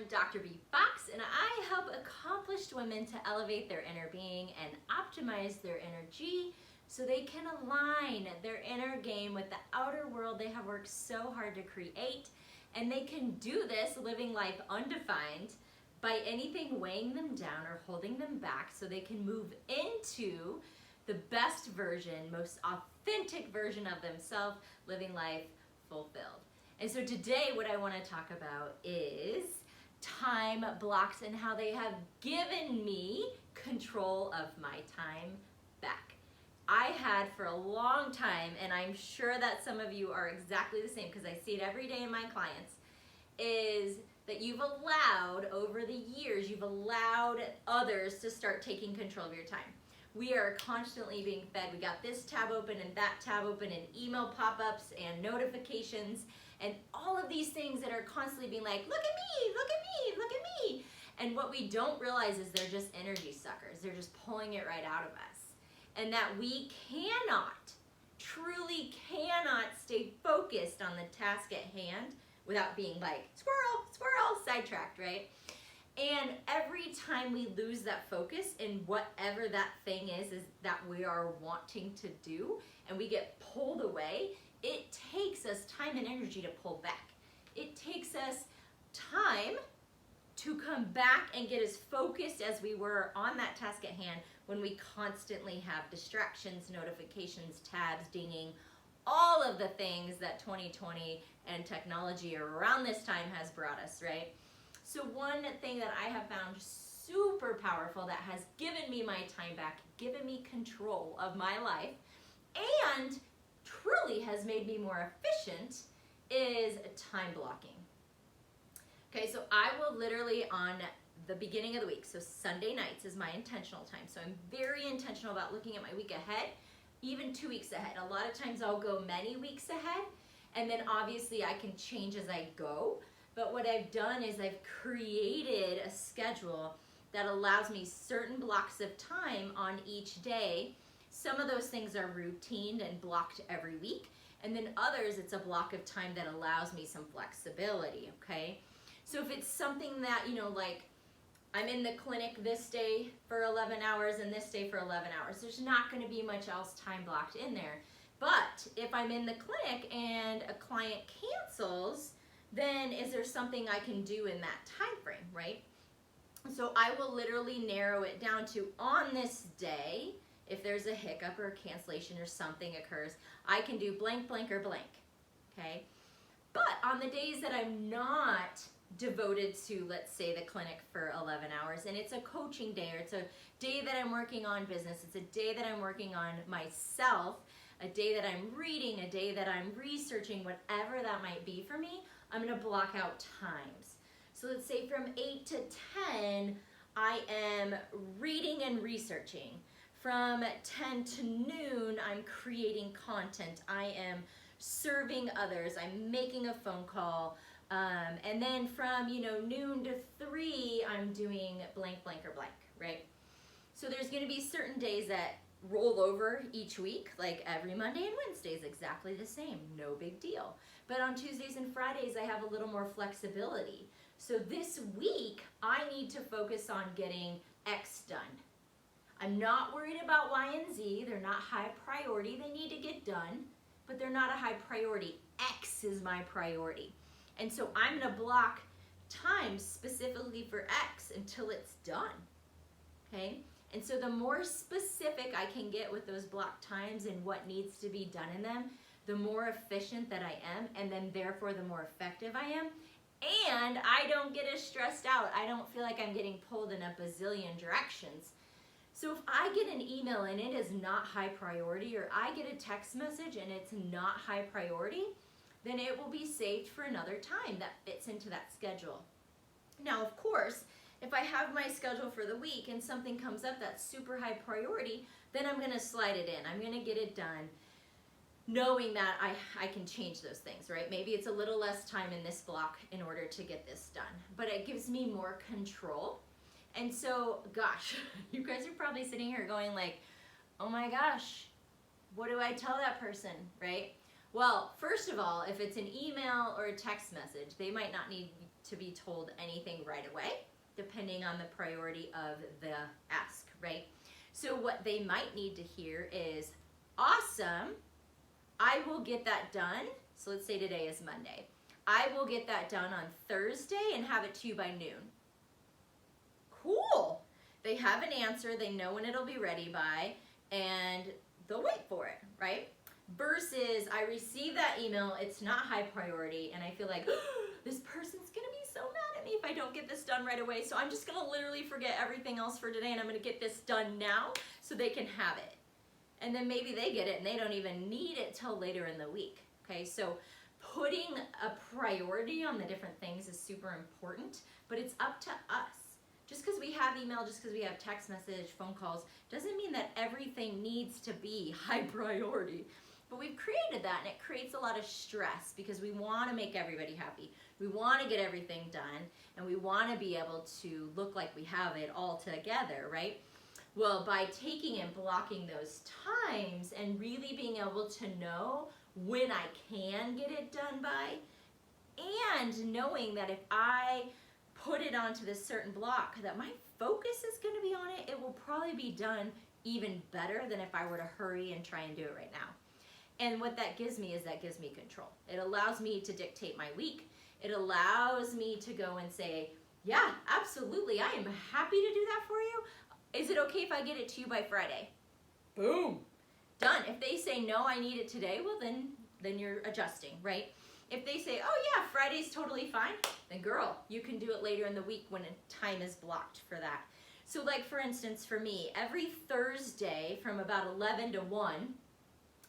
Dr. B. Fox, and I help accomplished women to elevate their inner being and optimize their energy so they can align their inner game with the outer world they have worked so hard to create. And they can do this living life undefined by anything weighing them down or holding them back, so they can move into the best version, most authentic version of themselves, living life fulfilled. And so today what I want to talk about is time blocks and how they have given me control of my time back. I had for a long time, and I'm sure that some of you are exactly the same because I see it every day in my clients, is that you've allowed, over the years, you've allowed others to start taking control of your time. We are constantly being fed. We got this tab open and that tab open and email pop-ups and notifications and all of these things that are constantly being like, look at me, look at me, look at me. And what we don't realize is they're just energy suckers. They're just pulling it right out of us. And that we cannot, truly cannot stay focused on the task at hand without being like, squirrel, squirrel, sidetracked, right? And every time we lose that focus in whatever that thing is that we are wanting to do, and we get pulled away, it takes us time and energy to pull back. It takes us time to come back and get as focused as we were on that task at hand when we constantly have distractions, notifications, tabs, dinging, all of the things that 2020 and technology around this time has brought us, right? So one thing that I have found super powerful that has given me my time back, given me control of my life, and truly has made me more efficient is time blocking. Okay, so I will literally on the beginning of the week, so Sunday nights is my intentional time. So I'm very intentional about looking at my week ahead, even 2 weeks ahead. A lot of times I'll go many weeks ahead, and then obviously I can change as I go. But what I've done is I've created a schedule that allows me certain blocks of time on each day. Some of those things are routined and blocked every week, and then others, it's a block of time that allows me some flexibility, okay? So if it's something that, you know, like I'm in the clinic this day for 11 hours and this day for 11 hours, there's not going to be much else time blocked in there. But if I'm in the clinic and a client cancels, then is there something I can do in that time frame, right? So I will literally narrow it down to, on this day, if there's a hiccup or a cancellation or something occurs, I can do blank, blank, or blank, okay? But on the days that I'm not devoted to, let's say, the clinic for 11 hours, and it's a coaching day, or it's a day that I'm working on business, it's a day that I'm working on myself, a day that I'm reading, a day that I'm researching, whatever that might be for me, I'm gonna block out times. So let's say from 8 to 10, I am reading and researching. From 10 to noon, I'm creating content. I am serving others. I'm making a phone call. And then from, you know, noon to 3, I'm doing blank, blank, or blank, right? So there's gonna be certain days that roll over each week, like every Monday and Wednesday is exactly the same, no big deal. But on Tuesdays and Fridays, I have a little more flexibility. So this week, I need to focus on getting X done. I'm not worried about Y and Z. They're not high priority. They need to get done, but they're not a high priority. X is my priority. And so I'm gonna block time specifically for X until it's done, okay? And so the more specific I can get with those block times and what needs to be done in them, the more efficient that I am, and then therefore the more effective I am. And I don't get as stressed out. I don't feel like I'm getting pulled in a bazillion directions. So if I get an email and it is not high priority, or I get a text message and it's not high priority, then it will be saved for another time that fits into that schedule. Now, of course, if I have my schedule for the week and something comes up that's super high priority, then I'm gonna slide it in. I'm gonna get it done, knowing that I can change those things, right? Maybe it's a little less time in this block in order to get this done, but it gives me more control. And so, gosh, you guys are probably sitting here going like, oh my gosh, what do I tell that person, right? Well, first of all, if it's an email or a text message, they might not need to be told anything right away, depending on the priority of the ask, right? So what they might need to hear is, awesome, I will get that done. So let's say today is Monday. I will get that done on Thursday and have it to you by noon. Cool. They have an answer, they know when it'll be ready by, and they'll wait for it, right? Versus I receive that email, it's not high priority, and I feel like, this person's gonna be so mad at me if I don't get this done right away, so I'm just gonna literally forget everything else for today and I'm gonna get this done now so they can have it. And then maybe they get it and they don't even need it till later in the week, okay? So putting a priority on the different things is super important, but it's up to us. Just because we have email, just because we have text message, phone calls, doesn't mean that everything needs to be high priority. But we've created that, and it creates a lot of stress because we want to make everybody happy. We want to get everything done, and we want to be able to look like we have it all together, right? Well, by taking and blocking those times and really being able to know when I can get it done by, and knowing that if I put it onto this certain block, that my focus is going to be on it, it will probably be done even better than if I were to hurry and try and do it right now. And what that gives me is that gives me control. It allows me to dictate my week. It allows me to go and say, yeah, absolutely, I am happy to do that for you. Is it okay if I get it to you by Friday? Boom. Done. If they say, no, I need it today, well, then you're adjusting, right? If they say, oh yeah, Friday's totally fine, then girl, you can do it later in the week when time is blocked for that. So like for instance, for me, every Thursday from about 11 to 1,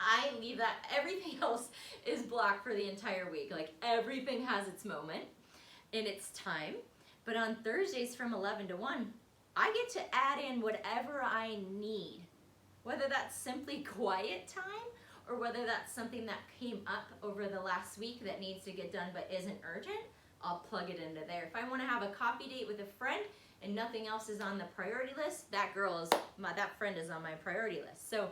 I leave that, everything else is blocked for the entire week. Like everything has its moment and its time. But on Thursdays from 11 to 1, I get to add in whatever I need. Whether that's simply quiet time or whether that's something that came up over the last week that needs to get done but isn't urgent, I'll plug it into there. If I want to have a coffee date with a friend and nothing else is on the priority list, that friend is on my priority list. So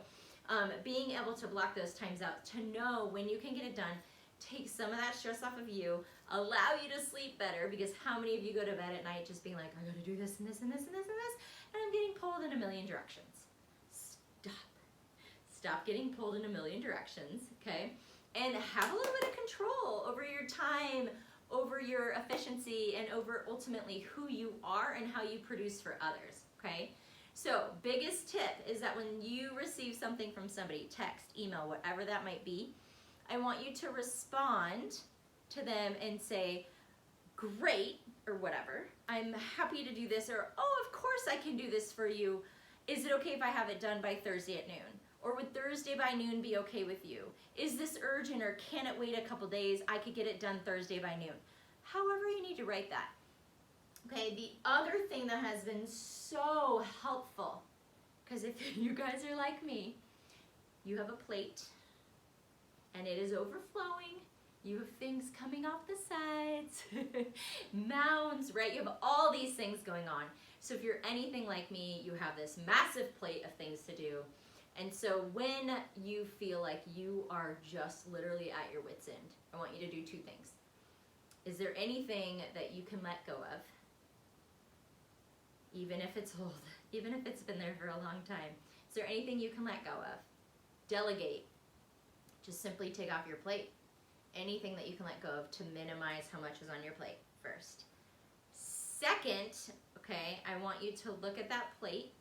being able to block those times out, to know when you can get it done, take some of that stress off of you, allow you to sleep better, because how many of you go to bed at night just being like, I gotta do this and this and this and this and this, and I'm getting pulled in a million directions. Stop getting pulled in a million directions, okay? And have a little bit of control over your time, over your efficiency, and over ultimately who you are and how you produce for others, okay? So biggest tip is that when you receive something from somebody, text, email, whatever that might be, I want you to respond to them and say, great, or whatever, I'm happy to do this, or oh, of course I can do this for you. Is it okay if I have it done by Thursday at noon? Or would Thursday by noon be okay with you? Is this urgent, or can it wait a couple days? I could get it done Thursday by noon. However you need to write that. Okay, the other thing that has been so helpful, because if you guys are like me, you have a plate and it is overflowing. You have things coming off the sides, mounds, right? You have all these things going on. So if you're anything like me, you have this massive plate of things to do. And so when you feel like you are just literally at your wit's end, I want you to do two things. Is there anything that you can let go of? Even if it's old, even if it's been there for a long time. Is there anything you can let go of? Delegate. Just simply take off your plate. Anything that you can let go of to minimize how much is on your plate first. Second, okay, I want you to look at that plate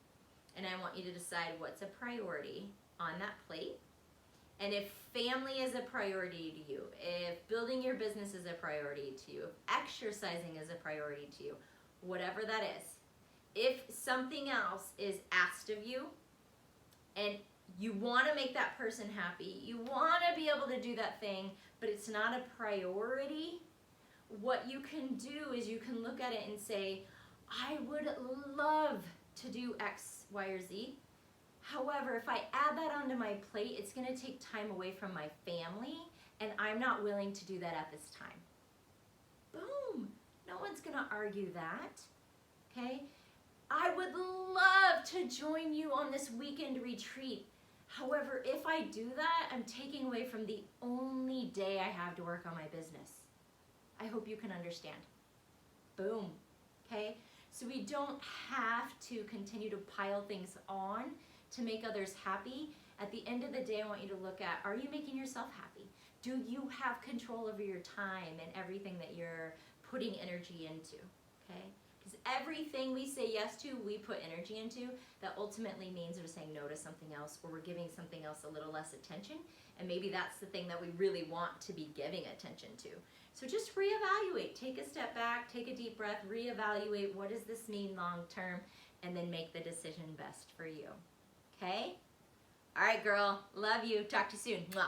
and I want you to decide what's a priority on that plate. And if family is a priority to you, if building your business is a priority to you, if exercising is a priority to you, whatever that is, if something else is asked of you and you want to make that person happy, you want to be able to do that thing, but it's not a priority, what you can do is you can look at it and say, I would love to do X, Y, or Z. However, if I add that onto my plate, it's going to take time away from my family, and I'm not willing to do that at this time. Boom! No one's going to argue that, okay? I would love to join you on this weekend retreat. However, if I do that, I'm taking away from the only day I have to work on my business. I hope you can understand. Boom. Okay? So we don't have to continue to pile things on to make others happy. At the end of the day, I want you to look at, are you making yourself happy? Do you have control over your time and everything that you're putting energy into? Okay? Because everything we say yes to, we put energy into, that ultimately means we're saying no to something else, or we're giving something else a little less attention. And maybe that's the thing that we really want to be giving attention to. So just reevaluate, take a step back, take a deep breath, reevaluate what does this mean long term, and then make the decision best for you. Okay? All right, girl. Love you. Talk to you soon. Mwah.